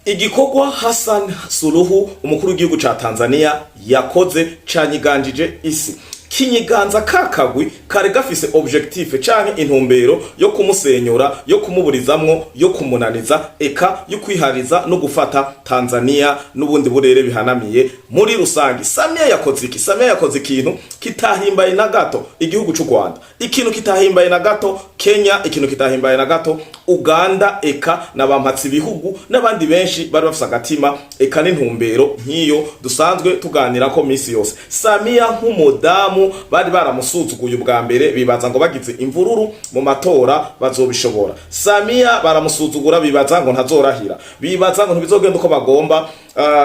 Igikorwa Hassan Suluhu umukuru w'igihugu ca Tanzania yakoze canyiganjije isi kinyiganza kakagwi kare gafise objectif canke intumbero yo kumusenyura yo kumuburizamwo yo kumunaniza eka yo kwihariza no gufata Tanzania n'ubundi burere bihanamiye muri rusangi. Samia yakoze iki? Samia yakoze ikintu kitahimbaye na gato igihugu c'u Rwanda, ikintu kitahimbaye na gato Kenya, ikintu kitahimbaye na gato Uganda, eka nabampatsi bihugu n'abandi benshi bari bafise agatima eka n'intumbero nk'iyo dusanzwe tuganira ko misi yose. Samia nk'umudamu bari baramusuzuguye ubwa mbere bibaza ngo bagize imvururu mu matora bazobishobora. Samia baramusuzugura bibaza ngo ntazorahira, bibaza ngo ntibizogenda uko bagomba,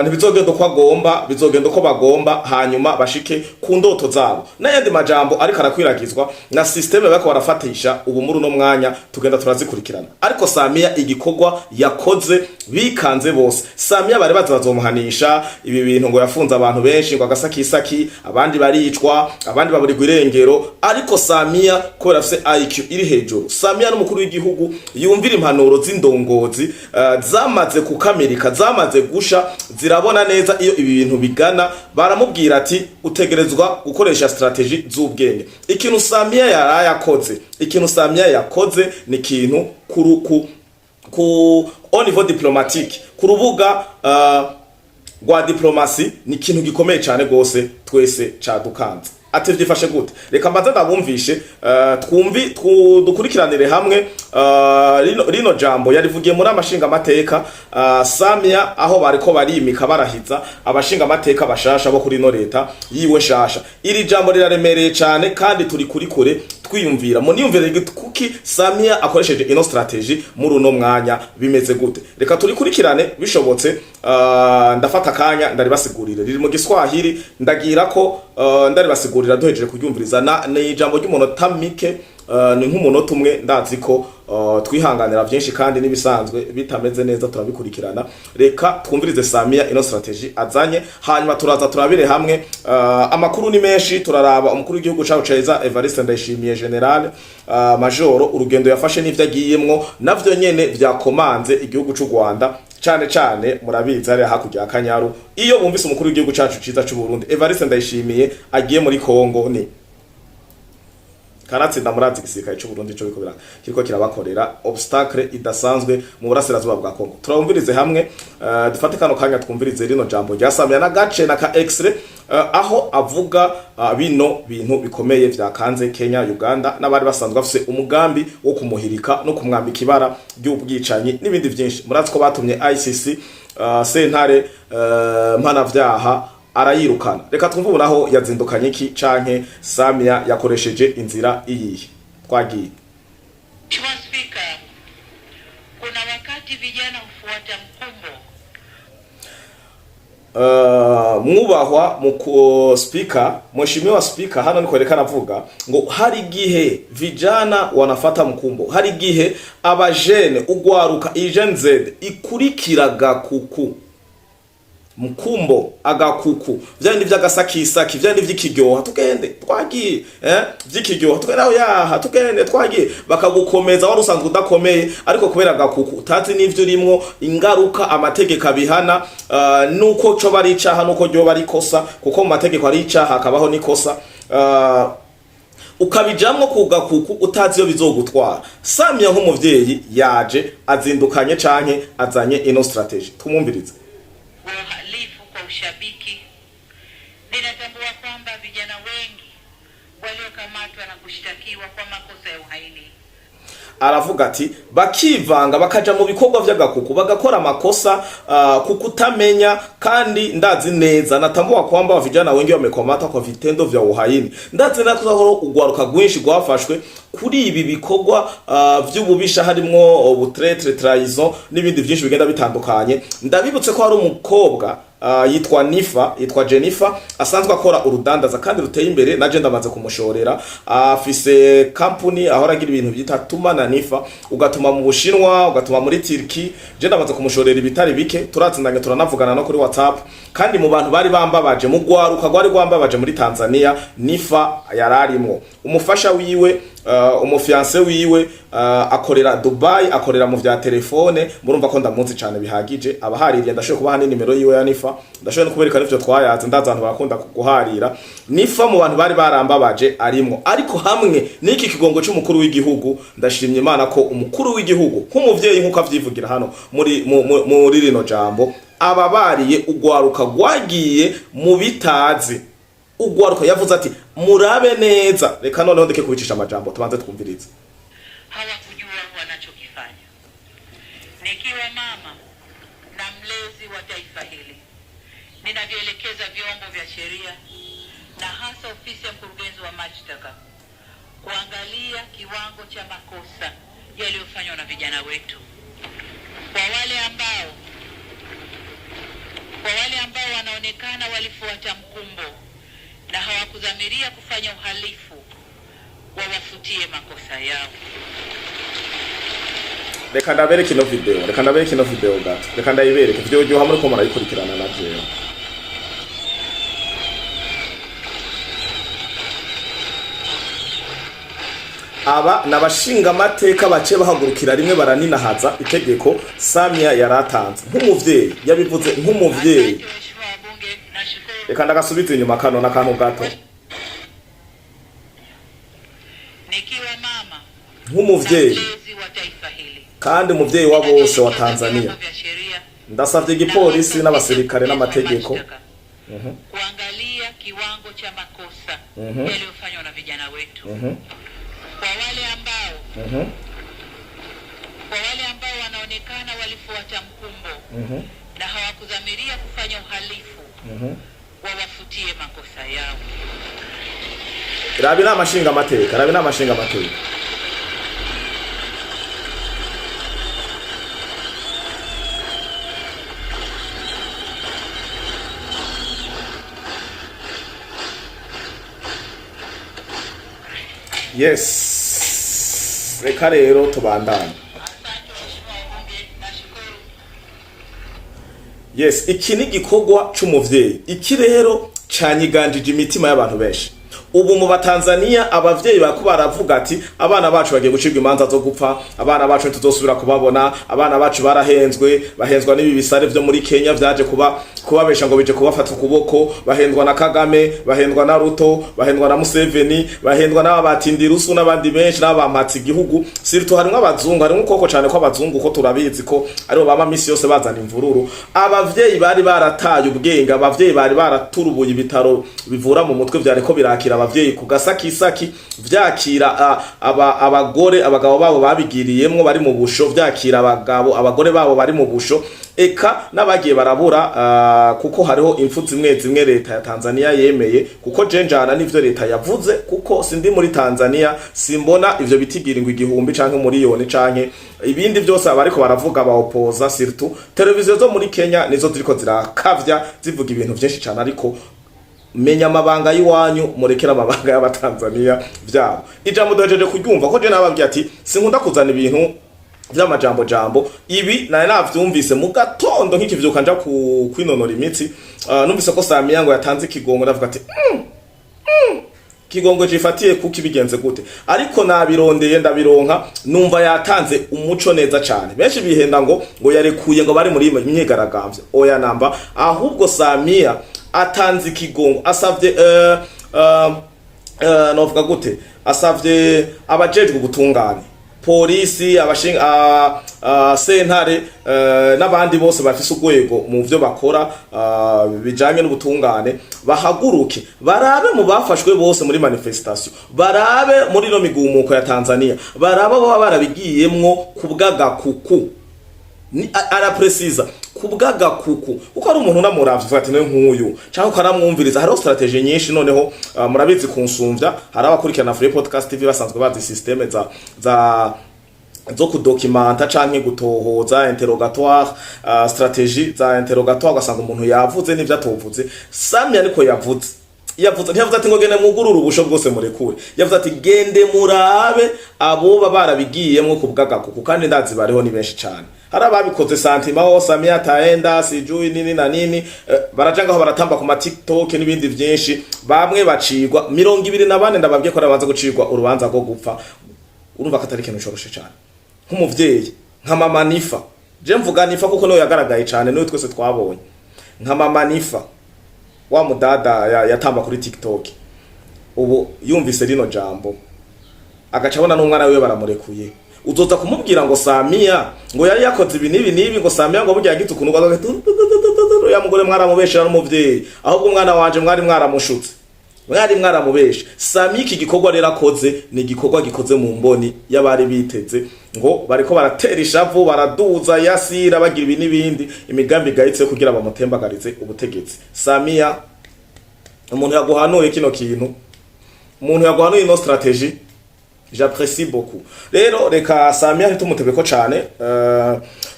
ntibizogenda uko agomba, bizogenda uko bagomba hanyuma bashike ku ndoto zabo. N'ayandi majambo ariko arakwiragizwa na systeme bako barafatisha ubu muri no mwanya tugenda turazikurikirana. Ariko Samia igikorwa yakoze bikanze bose. Samia bari bazomuhanisha ibi bintu ngo yafunze abantu benshi ngo agasakisaki, abandi baricwa, abandi baburirwa irengero, ariko Samia ko rafise IQ iri hejuru. Samia n'umukuru w'igihugu yumvira impanuro z'indongozi zamaze kukamerika, zamaze gusha, zirabona neza iyo ibi bintu bigana, baramubwira ati utegerezwa gukoresha strategy z'ubwenge. Ikintu Samia yarayakoze, ikintu Samia yakoze ni ikintu ku au niveau diplomatique, ku rubuga rwa diplomasi ni ikintu gikomeye cyane gose twese cadukanze. Ati vyifashe gute? Reka mbanza ndabumvishe dukurikiranire hamwe rino jambo yarivugiye muri amashinga amateka Samia aho bariko barimika barahiza abashinga amateka bashasha bo kuri no leta yiwe shasha. Iri jambo riraremereye cyane kandi turi kuri kure twiyumvira mu niyumvire kuki Samia akoresheje ino strategy muri uno mwanya bimeze gute. Reka turi kurikirane bishobotse, ndafata kanya ndari basigurire riri mu Giswahili, ndagira ko ndari basigurira duhejeje kuryumviriza ni ijambo ry'umunota mike, ni nk'umunota umwe, ndazi ko twihanganira byinshi kandi nibisanzwe bitameze neza turabikurikirana. Reka twumvirize Samia ino strategy azanye hanyuma turaza turabire hamwe. Amakuru ni menshi, turaraba umukuru w'igihugu cyacu ceza Evariste ndayishimiye general majoro urugendo yafashe n'ivyo agiyemwo navyo nyene vyakomanze igihugu c'u Rwanda cyane murabizi ari hakurya Akanyaru. Iyo bumvise umukuru w'igihugu cyacu ciza c'u Burundi Evariste ndayishimiye agiye muri Kongo ni kanatsinda murazi gisirikare cy'u Burundi cyo biko kiriko kirabakorera obstacle idasanzwe mu burasirazuba bwa Kongo. Turumvirize hamwe, dufate kano kanya twumvirize rino jambo rya Samia na gace na ka extrait aho avuga bino bintu bikomeye vyakanze Kenya, Uganda n'abari basanzwe bafise umugambi wo kumuhirika no kumwambika ibara ry'ubwicanyi n'ibindi byinshi. Murazi ko batumye ICC sentare mpanavyaha arayirukana. Reka twumve ubunaho yazindukanye iki canke Samia yakoresheje inzira iyihe. Twagiye. Mheshimiwa Spika, kuna wakati vijana hufuata mkumbo. Mwubahwa muko Speaker, Mheshimiwa Speaker, hano niko rekana avuga ngo hari gihe vijana wanafata mkumbo, hari gihe abajene ugwaruka Gen Z ikurikiraga kuku mkumbo agakuku vyandi vyagasakisaki vyandi vy'ikiryoha tugende twagiye vy'ikiryoha tugende aho yaha tugende twagiye bakagukomeza wari usanzwe udakomeye, ariko kubera agakuku utazi n'ivyo rimwo ingaruka amategeko abihana, nuko co bari icaha nuko ryo bari kosa, kuko mu mategeko ari icaha akabaho nikosa, ukabijamwo kugakuku utazi yo bizogutwara. Samia nk'umuvyeyi yaje azindukanye canke azanye ino strategy. Tumumvirize. Ushabiki. Ninatambua kwamba vijana wengi waliokamatwa na kushtakiwa kwa makosa ya uhaini. Aravuga ati bakivanga bakaja mu bikorwa vy'agakuku bagakora makosa kukutamenya, kandi ndazi neza natambua kwamba vijana wengi wamekomata kwa vitendo vya uhaini. Ndazi nakuzaho ugwaruka Bwinshi gwafashwe kuri ibi bikorwa vy'ububisha harimwo ubutretre, trahison n'ibindi byinshi bigenda bitandukanye. Ndabibutse ko hari umukobwa yitwa Jennifer asanzwe akora urudandaza kandi ruteye imbere, naje ndamaze kumushorera. Afise company ahora agira ibintu byita tuma na nifa, ugatuma mu Bushinwa, ugatuma muri Turkey. Je ndamaze kumushorera ibitari bike, turatsindanye turanavugana no kuri WhatsApp. Kandi mu bantu bari bambabaje mu gwaruka gwari gwambabaje muri Tanzania nifa yararimo. umufasha wiwe umufiance wiwe akorera Dubai, akorera mu vya telefone. Murumva ko ndamuzi cyane bihagije. Abahaririye ndashoboye kubaha nimero yiwe ya Nifa, ndashoboye no kubereka n'ivyo twayaze, ndaza abantu bakunda guharira. Nifa mu bantu bari barambabaje arimwo, ariko hamwe n'iki kigongo cy'umukuru w'igihugu ndashimye Imana ko umukuru w'igihugu nk'umuvyeyi nkuko avyivugira hano muri rino jambo ababariye ugwaruka gwagiye mu bitazi. Ugwaruka yavuze ati murabe neza, reka noneho ndeke kubicisha amajambo tubanze twumvirize. Hawakujua wanachokifanya. Nikiwa mama na mlezi wa taifa hili, ninavyoelekeza vyombo vya sheria na hasa ofisi ya mkurugenzi wa mashtaka kuangalia kiwango cha makosa yaliyofanywa na vijana wetu. Kwa wale ambao wanaonekana walifuata mkumbo na hawakudhamiria kufanya uhalifu, wawafutie makosa yao. Reka ndabereke ino video gato. Reka ndayibereke video yo hamwe ko murayikurikirana na jewe. Aba nabashinga amateka bace bahagurukira rimwe baraninahaza itegeko Samia yaratanze nk'umuvyeyi, yabivuze nk'umuvyeyi. Reka ndagasubiza inyuma kano na kantu gato. Nikiwa mama nk'umuvyeyi kandi umuvyeyi wa bose wa Tanzania, ndasavye igipolisi n'abasirikare n'amategeko kuangalia kiwango cha makosa yaliyofanywa na vijana wetu. Kwa wale ambao wanaonekana walifuata mkumbo na hawakudhamiria kufanya uhalifu, wawafutie makosa yao. Rabi n'amashinga amateka. Yes, reka rero tubandane. Yes, iki ni gikorwa c'umuvyeyi. Iki rero canyiganjije imitima y'abantu benshi. Ubu mu Batanzania abavyeyi bako baravuga ati abana bacu bagiye gucibwa imanza zo gupfa, abana bacu tuzosubira kubabona, abana bacu bahenzwa n'ibi bisare vyo muri Kenya vyaje kubabesha ngo bije kubafata ukuboko, bahendwa na Kagame, bahendwa na Ruto, bahendwa na Museveni, bahendwa n'abatindi Rusu n'abandi benshi n'abampatsi igihugu. Sirito harimwe abazungu, harimwe koko cyane ko abazungu ko turabizi ko aribo bama misi yose bazana imvururu. Abavyeyi bari barataye ubwenge, abavyeyi bari baraturubuye ibitaro bivura mu mutwe vyareko birakira abavyeyi ku gasakisaki, vyakira abagabo babo babigiriyemwo bari mu busho, vyakira abagore babo bari mu busho. Eka nabagiye barabura kuko hariho impfu zimwe leta ya Tanzania yemeye, kuko jenjana nivyo leta yavuze, kuko sindi muri Tanzania simbona ivyo bitigiringwa igihumbi canke miliyoni canke ibindi byose abariko baravuga baopoza. Surtout televiziyo zo muri Kenya nizo ziriko zirakavya zivuga ibintu byinshi cyane, ariko menya amabanga yiwanyu murekera amabanga y'abatanzania vyabo. Ijambo dojeje kuryumva ko je nababwiye ati sinkunda kuzana ibintu vy'amajambo ibi nari navyumvise mu gatondo nk'ikivyuka nja kwinonora imitsi. Numvise ko Samia ngo yatanze ikigongo, ndavuga ati kigongo jifatiye kuki bigenze gute, ariko nabirondeye ndabironka numva yatanze umuco neza cyane. Benshi bihenda ngo yarekuye ngo bari muri imyigaragambyo, oya namba, ahubwo Samia atanze ikigongo, asavye novuga gute, asavye abajejwe ubutungane, polisi, sentare n'abandi bose bafise urwego mu vyo bakora bijanye n'ubutungane, bahaguruke barabe mu bafashwe bose muri manifestation, barabe muri no migumuko ya Tanzania, barabe baba barabigiyemwo kubwagakuku. Ni araprecisa kubwagakuku, kuko ari umuntu namuravye ati nk'uyu cyangwa karamwumviriza. Hari strategie nyinshi noneho murabizi kunsumvya, hari abakurikirana Free Podcast TV basanzwe bazi systeme zo kudokimenta canke gutohoza interrogatoire, strategie za interrogatoire, gasanga umuntu yavuze n'ivyo atovuze. Samia niko yavuze ntiyavuze ati ngo gende mugurura ubusho bwose murekure, yavuze ati gende murabe abo barabigiyemwo ku bw'agakuku, kandi ndazi bariho ni benshi cyane. Hari ababikoze santima ho Samia taenda sijui nini na nini, barajanga aho baratamba ku ma TikTok n'ibindi byinshi, bamwe bacigwa 24 ndababwiye ko arabanza gucigwa urubanza rwo gupfa. Urumva katari kintu coroshe cyane nk'umuvyeyi nka mama Nifa, je mvuga Nifa kuko no yagaragaye cyane, no twese twabonye nka mama Nifa wa mudada yatamba kuri TikTok, ubu yumvise rino jambo agaca abona n'umwana wiwe baramurekuye, uzoza kumubwira ngo Samia ngo yari yakoze ibi nibi ngo Samia ngo burya yagitse ukuntu ngo ya mugore mwaramubesha n'umuvyeyi, ahubwo umwana wanje mwari mwaramushutse, mwari mwaramubesha. Samia iki gikorwa rero akoze ni igikorwa gikoze mu mboni y'abari biteze ngo bariko baratera ishavu, baraduza yasira bagira ibi n'ibindi, imigambi gahitse kugira bamutembagarize ubutegetsi. Samia umuntu yaguhanuye kino kintu, umuntu yaguhanuye ino strategie, j'apprécie beaucoup. Rero reka Samia ntitumutebeko cyane,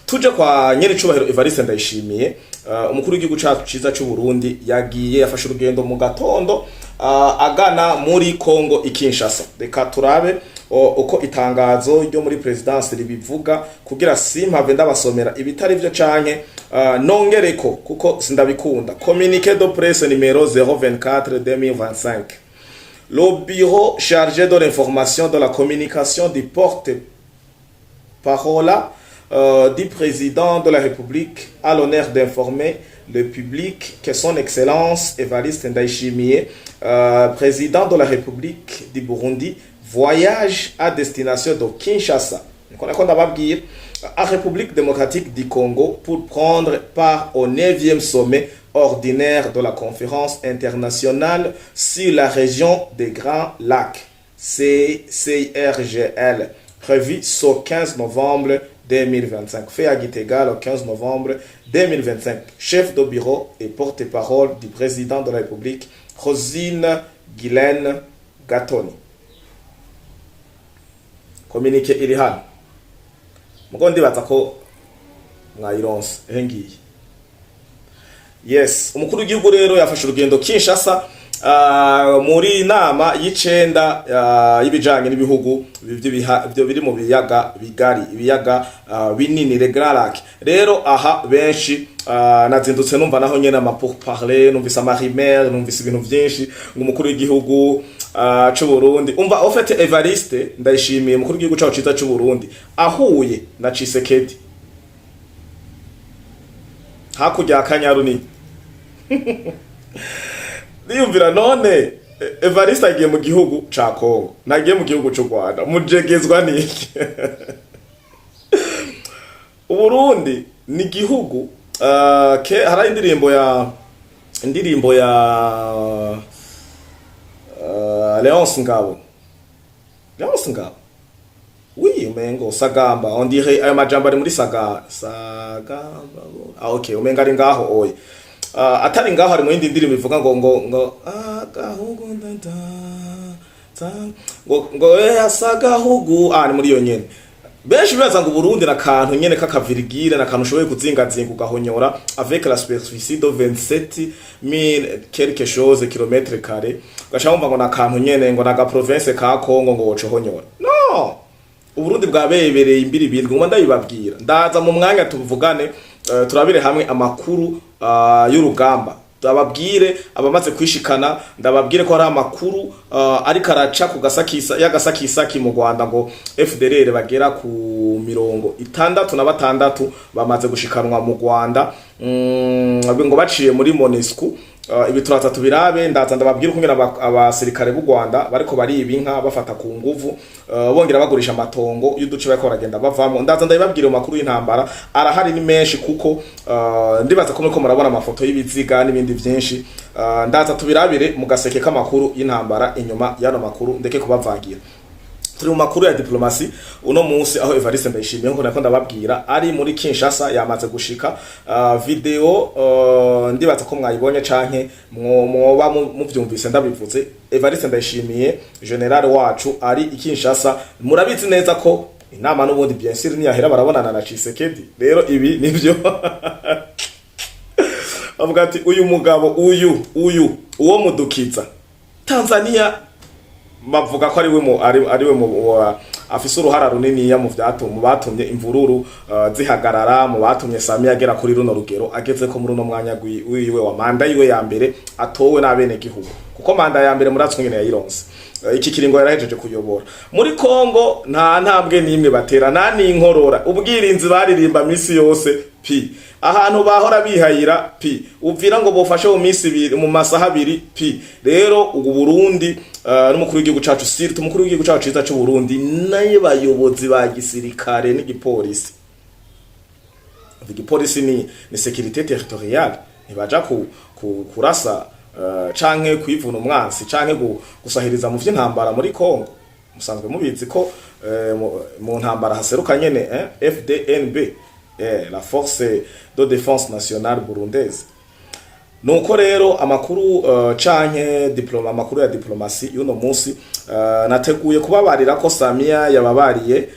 tuje kwa nyene cubahiro Evariste ndayishimiye, umukuru w'igihugu cyacu ciza cy'u Burundi yagiye yafashe urugendo mu gatondo agana muri Kongo Kinshasa. Reka turabe uko itangazo ryo muri presidence ribivuga kugira simpave ndabasomera ibitari byo canke nongereko kuko sindabikunda. Communiqué de presse numéro 024/2025. Le bureau chargé de l'information, de la communication du porte-parole du président de la République a l'honneur d'informer le public que son Excellence Evariste Ndayishimiye, président de la République du Burundi, voyage à destination de Kinshasa, à République démocratique du Congo, pour prendre part au 9e sommet ordinaire de la conférence internationale sur la région des Grands Lacs, CIRGL, prévu ce 15 novembre 2025. Fait à Gitega le 15 novembre 2025. Chef de bureau et porte-parole du président de la République, Rosine Guylaine Gatoni. Communiqué irihan. Mugondi batako mwayironse hengiye. Yes, umukuru w'igihugu rero yafashe urugendo Kinshasa muri nama y'icenda y'ibijanye n'ibihugu byo biri mu biyaga bigari, ibiyaga binini le Grand Lac. Rero aha benshi nazindutse numva naho nyene ama pour parler, numvise amarimer, numvise ibintu byinshi ngo umukuru w'igihugu c'u Burundi, umva ofete Evariste ndayishimiye umukuru w'igihugu cyacu ciza c'u Burundi ahuye na Tshisekedi hakurya Akanyaru ni niyumvira none Evariste agiye mu gihugu ca Kongo, nagiye mu gihugu c'u Rwanda, mujegezwa niki? Uburundi ni gihugu hari indirimbo ya Leonce Ngabo. Oui, umengo Sagamba, on dirait ayo majambo ari muri Sagamba. Okay, umenga ari ngaho oye. Atari ngaho ari mu yindi ndirimbo ivuga ngo agahugu ndanda ngo asagahugu ni muri yo nyene. Benshi bibaza ngo Burundi nakantu nyene kakavirigire nakantu ushoboye kuzingazinga ugahonyora avec la superficie de 27000 quelque chose kilomètres carrés, gashamba ngo nakantu nyene ngo naga province ka Kongo ngo wocohonyora. No, Uburundi bwabebereye imbiri bindwi ngo ndabibabwira, ndaza mu mwanya tuvugane, turabire hamwe amakuru y'urugamba, ndababwire abamaze kwishikana, ndababwire ko hari amakuru ariko araca ku gasakisaki mu Rwanda ngo FDLR bagera ku 66 bamaze gushikanwa mu Rwanda, ngo baciye muri Monesco. Ibi turaza tubirabe, ndaza ndababwira kumwe abasirikare b'u Rwanda bariko bariba inka bafata ku nguvu, bongera bagurisha amatongo y'uduce bariko baragenda bavamo. Ndaza ndababwira mu makuru y'intambara arahari ni menshi kuko ndibaza ko muriko murabona amafoto y'ibiziga n'ibindi byinshi. Ndaza tubirabire mu gaseke k'amakuru y'intambara inyuma y'ano makuru, ndeke kubavangira. Turi mu makuru ya diplomasi uno munsi aho Evariste Ndayishimiye ngo nako ndababwira ari muri Kinshasa yamaze gushika. Video ndibaza ko mwayibonye canke mwoba muvyumvise ndabivuze. Evariste Ndayishimiye general wacu ari Kinshasa, murabizi neza ko inama n'ubundi bien sûr ni yahera barabonana na Tshisekedi. Rero ibi nivyo avuga ati uyu mugabo uyu uwo mudukiza Tanzania bavuga ko ariwe afise uruhara runini mu batumye imvururu zihagarara, mu batumye Samia agera kuri runo rugero ageze ko muri uno mwanya wiwe wa manda yiwe ya mbere atowe n'abene gihugu, kuko manda ya mbere muratswe ngene yayironse. Iki kiringo yarahejeje kuyobora. Muri Kongo nta ntambwe nimwe batera, nta n'inkorora, ubwirinzi baririmba misi yose pi, ahantu bahora bihayira pi, uvira ngo bofashe mu misi ibiri mu masaha abiri pi. Rero ubu Burundi n'umukuru w'igihugu cacu sirtu umukuru w'igihugu cacu ciza cyo Burundi naye bayobozi ba gisirikare n'igipolisi. Igipolisi ni sécurité territoriale, ntibaja kurasa canke kwivuna umwansi canke gusahiriza mu vy'intambara muri Kongo. Musanzwe mubizi ko mu ntambara haseruka nyene FDNB, la force de défense nationale burundaise. Nuko rero amakuru canke amakuru ya diplomasi y'uno munsi nateguye kubabarira ko Samia yababariye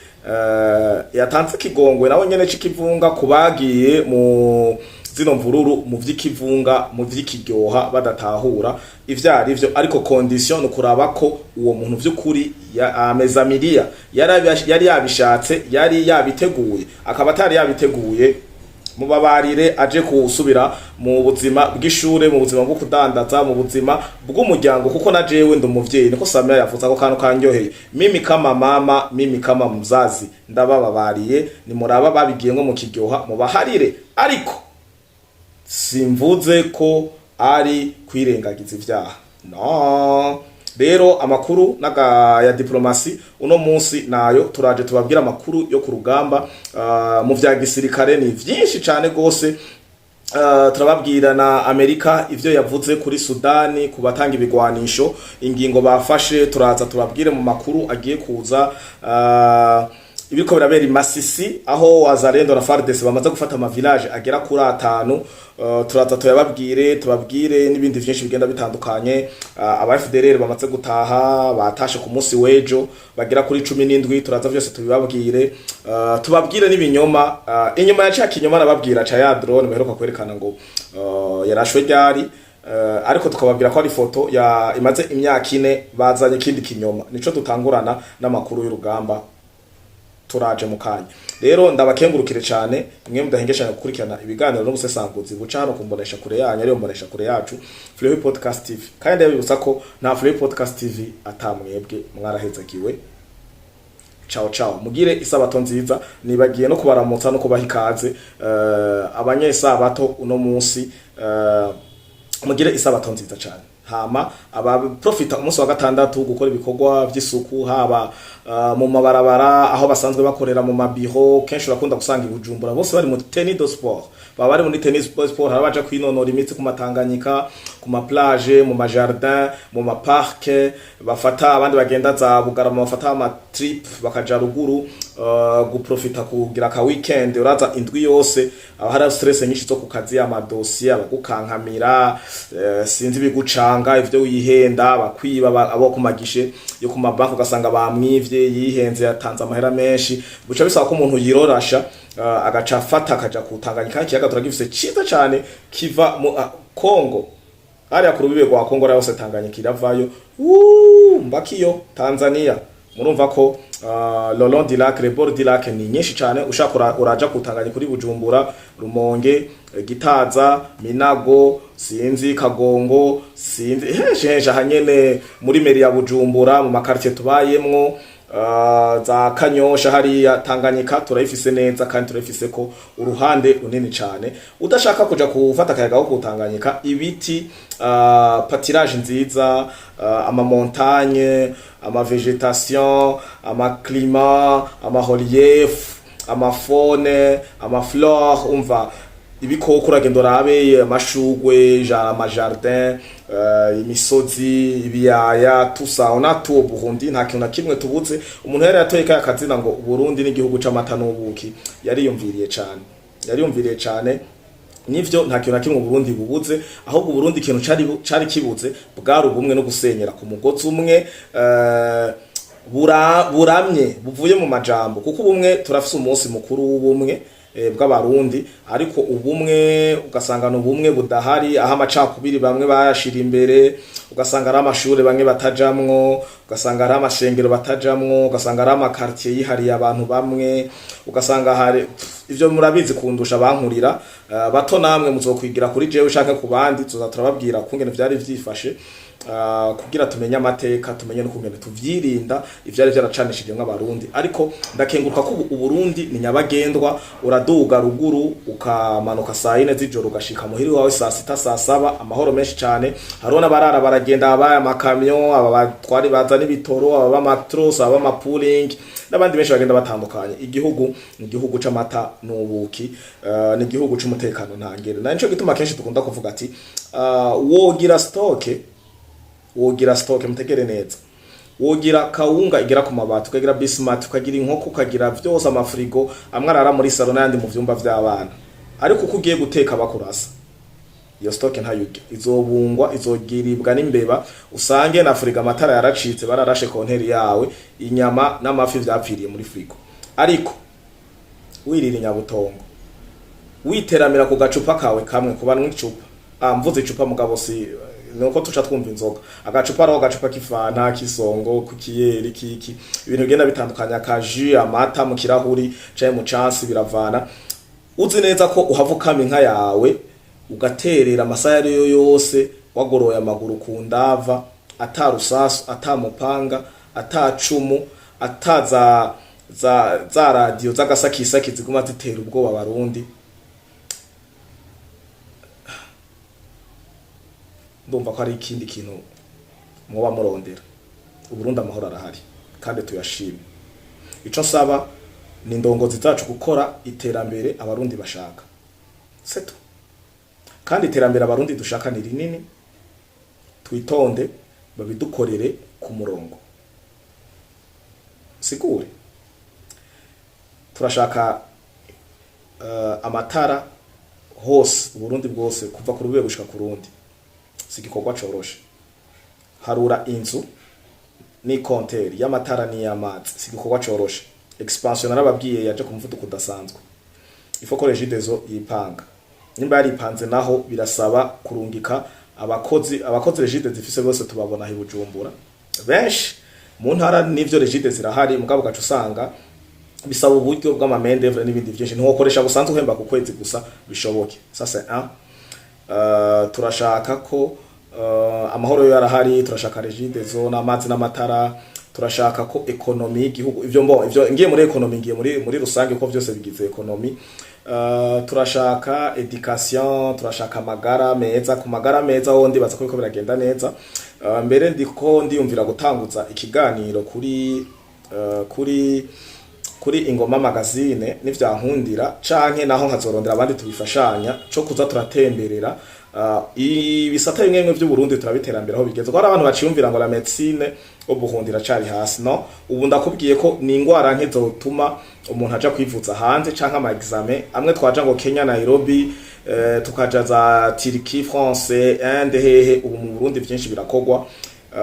yatanze kigongwe nawe nyene cikivunga kubagiye mu zino mvururu mu vy'ikivunga mu vy'ikiryoha badatahura ivyari vyo, ariko condition no kuraba ko uwo muntu vy'ukuri amezamiriya yari yabishatse, yari yabiteguye, akaba atari yabiteguye. Mubabarire aje kusubira mu buzima bw'ishure, mu buzima bwo kudandaza, mu buzima bw'umuryango, kuko na jewe ndumuvyeyi niko Samia yavuze ko kantu kanyoheye, mimi kama mama, mimi kama mzazi, ndabababariye nimuraba babigiye nko mu kiryoha mubaharire, ariko simvuze ko ari kwirengagiza ivyaha, no. Rero amakuru ya diplomasi uno munsi nayo turaje tubabwira amakuru yo ku rugamba mu vya gisirikare ni vyinshi cyane gose. Turababwira na Amerika ivyo yavuze kuri Sudani kubatanga ibigwanisho, ingingo bafashe, turaza tubabwire mu makuru agiye kuza ibiko birabera Masisi aho Wazalendo na FARDC bamaze gufata ama village agera kuri 5. Turaza tubabwire n'ibindi vyinshi bigenda bitandukanye. Aba FDLR bamaze gutaha, batashe ku munsi wejo bagera kuri 17. Turaza vyose tubibabwire, tubabwire n'ibinyoma inyuma ya cya kinyoma nababwira ca ya drone baheruka kwerekana ngo yarashwe ryari, ariko tukababwira ko ari foto ya imaze imyaka 4 bazanye kindi kinyoma. Nico dutangurana n'amakuru y'urugamba turaje mu kanya. Rero ndabakengurukire cyane mwe mudahengesha gukurikirana ibiganiro no gusesanguza buca hano kumbonesha kure yanyu, ariyo mbonesha kure yacu Fleury Podcast TV. Kandi ndabibutsa ko na Fleury Podcast TV atamwebwe mwarahezagiwe. Ciao ciao, mugire isabato nziza. Nibagiye no kubaramutsa no kubaha ikaze abanyesabato uno munsi, mugire isabato nziza cyane. Hama aba profita umunsi wa gatandatu gukora ibikorwa by'isuku, haba mu mabarabara aho basanzwe bakorera mu mabiro. Kenshi urakunda gusanga ibujumbura bose bari mu tennis de sport, baba bari muri tennis sport, harabaje kwinonora imitsi ku matanganyika, ku ma plage, mu majardin, mu ma park, bafata abandi bagenda za Bugarama, bafata ama trip bakaja ruguru guprofita kugira ka weekend. Uraza indwi yose hari stress nyinshi zo ku kazi, ama dossier abagukankamira, sinzi bigucanga ivyo wihenda, bakwiba abo kumagishe yo ku mabanki ugasanga bamwivye, yihenze yatanze amahera menshi. Buca bisaba ko umuntu yirorasha agaca afata akaja kutanganyika. Kiyaga turagifise ciza cyane kiva mu Kongo, ari akurubibe kwa Kongo rayose Tanganyika iravayo mbakiyo Tanzania. Murumva ko le long du lac, le bord du lac ni nyinshi cyane. Ushaka uraja kutanganya kuri Bujumbura, Rumonge, Gitaza, Minago, sinzi Kagongo, sinzi heje hanyene muri meri ya Bujumbura mu makartier tubayemwo, za Kanyosha hari Tanganyika turayifise neza, kandi turayifise ko uruhande runini cyane. Udashaka kuja kufata akayaga ko kutanganyika, ibiti patirage nziza, ama montagne, ama végétation, ama climat, ama relief, ama faune, ama flore, umva ibikoko uragenda urabe amashugwe, ama jardin, imisozi, ibiyaya, tusa ona tu Burundi nta kintu na kimwe tubuze. Umuntu yari yatoye kaya kazina ngo Burundi n'igihugu c'amata n'ubuki, yariyumviriye cyane. Nivyo nta kintu na kimwe Burundi bubuze, ahubwo Burundi ikintu cari kibuze bwari ubumwe no gusenyera ku mugozi umwe, buramye buvuye mu majambo, kuko ubumwe turafise umunsi mukuru w'ubumwe bw'abarundi ariko ubumwe ugasanga n'ubumwe budahari aho amacakubiri bamwe bayashira imbere ugasanga ari amashuri bamwe batajamwo ugasanga ari amashengero batajamwo ugasanga ari amakartier yihariye abantu bamwe ugasanga hari ivyo murabizi kundusha bankurira bato namwe muzokwigira kuri jewe ushaka ku bandi tuzaturababwira kungene vyari vyifashe kugira tumenye amateka tumenye no kungene tuvyirinda ivyari vyaracanishije nk'abarundi ariko ndakenguruka ko uburundi ni nyabagendwa uraduga ruguru ukamanuka saa 4 z'ijoro ugashika muhiri wawe saa 6 saa 7 amahoro menshi cyane harona barara baragenda abaya makamyo aba batwari bazana ibitoro aba matros aba mapooling n'abandi benshi bagenda batandukanye igihugu c'amata n'ubuki ni igihugu c'umutekano ntangere na nico gituma kenshi dukunda kuvuga ati wogira stock mutegere neza wogira kawunga igira ku mabati ukagira bismart ukagira inkoko ukagira vyose amafrigo amwe arara muri salon n'andi mu vyumba vy'abana ariko uko ugiye guteka bakurasa iyo stock ntayuge izobungwa izogiribwa n'imbeba usange na frigo amatara yaracitse bararashe konteri yawe inyama n'amafi vyapfiriye muri frigo ariko wirira inyabutongo witeramira ku gacupa kawe kamwe kubanwa icupa mvuze icupa mugabo si nuko tuca twumva inzoga agacupa raho gacupa kifana kisongo kukiyeri kiki ibintu bigenda bitandukanya kaji amata mu kirahuri caye mu chance biravana uzi neza ko uhavukama inka yawe ugaterera amasaya ariyo yose wagoroye amaguru ku ndava atarusasu atamupanga atacumu ataza za radio z'agasakisaki ziguma zitera ubwoba abarundi ndumva ko ari ikindi kintu muba murondera uburundi amahoro arahari kandi tuyashime ico nsaba ni ndongozi zacu gukora iterambere abarundi bashaka seto kandi iterambere abarundi dushaka ni rinini twitonde babidukorere ku murongo sigure turashaka amatara hose uburundi bwose kuva ku rubebe gushika ku rundi sigikorwa coroshe harura inzu ni konteri y'amatara ni y'amazi sigikorwa coroshe expansion narababwiye yaje ku muvuduko udasanzwe ifoko regidezo yipanga nimba yari ipanze naho birasaba kurungika abakozi regide zifise bose tubabona hi Bujumbura benshi mu ntara nivyo regide zirahari mugabo gacu usanga bisaba uburyo bw'amamendevre n'ibindi byinshi ntiwokoresha busanzwe uhemba ku kwezi gusa bishoboke sasa turashaka ko amahoro yarahari turashaka regide zone amazi n'amatara turashaka ko economy y'igihugu ivyo ngiye muri economy ngiye muri rusange ko byose bigize economy turashaka education turashaka amagara meza ku magara meza hondi baza ko biragenda neza mbere ndiyumvira gutanguza ikiganiro kuri ingoma magazine n'ivyankundira canke naho nkazorondera abandi tubifashanya cyo kuza turatemberera ibisata bimwe by'u Burundi turabiterambera aho bigeze ko hari abantu baciyumvira ngo la medicine obuhundira cari hasi no ubu ndakubwiye ko ni ingwara nke zotuma umuntu aja kwivuza hanze canke ama examen amwe twaja ngo Kenya Nairobi tukaja za Turkey France Inde hehe ubu mu Burundi byinshi birakogwa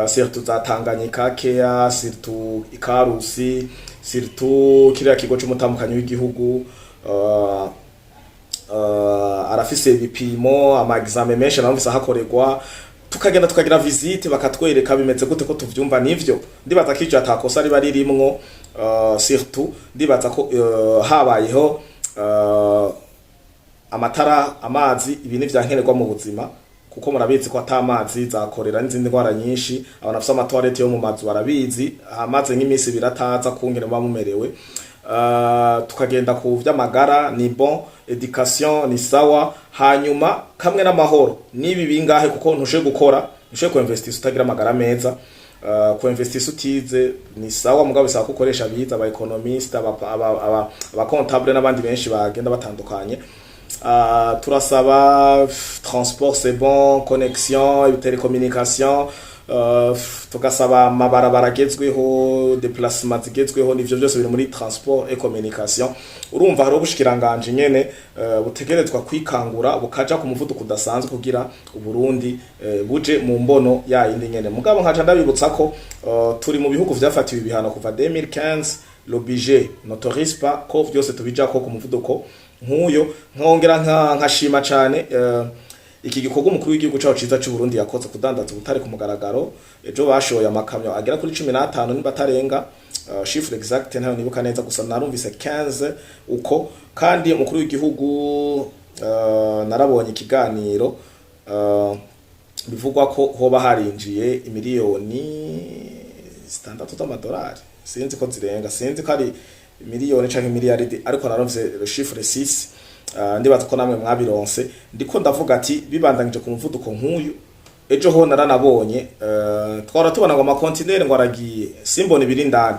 surtout za Tanganyika Kea surtout Ikarusi surtout kiriya kigo cy'umutambukanyi w'igihugu arafise ibipimo ama examen menshi namvise hakoregwa tukagenda tukagira visite bakatwereka bimeze gute ko tuvyumva nivyo ndibaza ko icyo atakosa riba ririmwo surtout ndibaza ko habayeho amatara amazi ibintu vyankenerwa mu buzima kuko murabizi ko atamazi zakorera n'izindi ndwara nyinshi abantu bafite amatoilette yo mu mazu barabizi amazi nk'imisi birataza kungene bamumerewe tukagenda ku vy'amagara ni bon education ni sawa hanyuma kamwe n'amahoro nibi bingahe kuko ntushe gukora ntushe ku investir utagira amagara meza ku investir utize ni sawa mugabo bisaba gukoresha biza aba economist aba comptable n'abandi benshi bagenda batandukanye turasaba transport c'est bon connexion télécommunication tugasaba amabarabara agezweho déplacement zigezweho nivyo byose biri muri transport et communication urumva hari ubushikiranganje nyene butegerezwa kwikangura bukaja ku muvuduko udasanzwe kugira uburundi buje mu mbono ya yindi nyene mugabo nkaca ndabibutsa ko turi mu bihugu vyafatiwe ibihano kuva 2015 le budget n'autorise pas ko byose tubija ko ku muvuduko nk'uyo nkongera nkashima cyane iki gikorwa umukuru w'igihugu cyacu ciza cy'u Burundi yakoze kudandaza ubutare ku mugaragaro. Ejo bashoye amakamyo agera kuri 15 niba tarenga chiffre exact ntayo nibuka neza, gusa narumvise 15 uko. Kandi umukuru w'igihugu narabonye ikiganiro bivugwa ko hoba harinjiye imiliyoni 6 z'amadolari, sinzi ko zirenga, sinzi ko ari miliyoni canke miliyaridi, ariko narumvise le chiffre 6. Ndibaza ko namwe mwabironse. Ndiko ndavuga ati bibandangije ku muvuduko nk'uyu, ejo ho naranabonye twara tubona ngo amakontinere ngo aragiye, simbone ibiri ndani.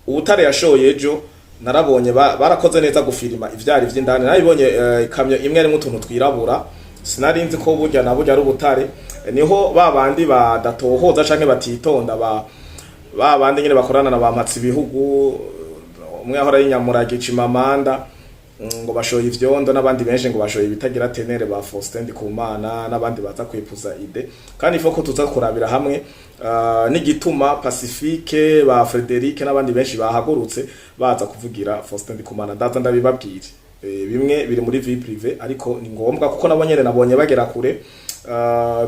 Ubutare yashoye ejo narabonye barakoze neza gufirima ivyari vy'indani, nabibonye ikamyo imwe ari mutuntu twirabura, sinarinzi ko burya naburya ari ubutare. Niho babandi badatohoza canke batitonda babandi nyine bakorana na bampatsi ibihugu, umwe ahora yinyamurage Cimamanda ngo bashoye ivyondo, n'abandi benshi ngo bashoye ibitagira tenere ba Faustin Ndikumana, n'abandi baza kwipuza ide. Kandi ifoko tuza kurabira hamwe n'igituma Pacifique ba Frederic n'abandi benshi bahagurutse baza kuvugira Faustin Ndikumana. Ndaza ndabibabwira bimwe biri muri vie prive, ariko ni ngombwa kuko nabonyene nabonye bagera kure.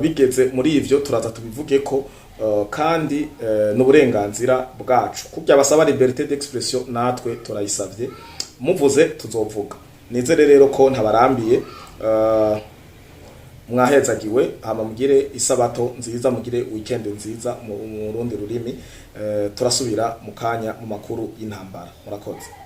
Bigeze muri ivyo turaza tubivuge ko kandi n'uburenganzira bwacu kubya basaba liberté d'expression, natwe turayisavye, muvuze tuzovuga. Nizere rero ko ntabarambiye, mwahezagiwe, hama mugire isabato nziza, mugire weekend nziza mu rundi rurimi. Turasubira mu kanya mu makuru y'intambara. Murakoze.